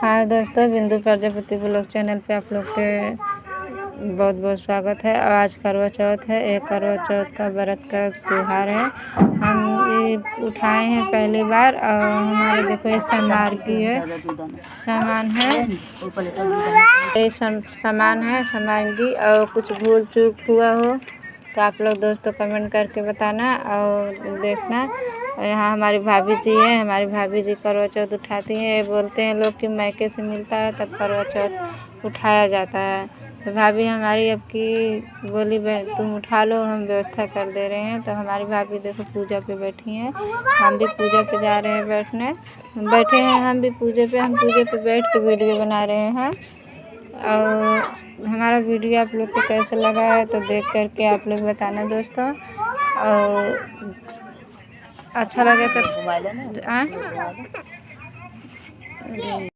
हाँ दोस्तों, बिंदु प्रजापति ब्लॉग चैनल पे आप लोग के बहुत बहुत स्वागत है। और आज करवा चौथ है। एक करवा चौथ का व्रत का त्यौहार है। हम ये उठाए हैं पहली बार। और हमारे देखो ये समारगी है, सामान है, ये सामान है समारगी। और कुछ भूल चूक हुआ हो तो आप लोग दोस्तों कमेंट करके बताना और देखना। यहाँ हमारी भाभी जी हैं। हमारी भाभी जी करवा चौथ उठाती हैं। ये बोलते हैं लोग कि मायके से मिलता है तब करवा चौथ उठाया जाता है। तो भाभी हमारी अब की बोली तुम उठा लो, हम व्यवस्था कर दे रहे हैं। तो हमारी भाभी देखो पूजा पे बैठी हैं। हम भी पूजा पे जा रहे हैं बैठने। बैठे हैं हम भी पूजे पे। हम पूजे पे बैठ के वीडियो बना रहे हैं। और हमारा वीडियो आप लोग को कैसे लगा है तो देख करके आप लोग बताना दोस्तों। और अच्छा लगे तो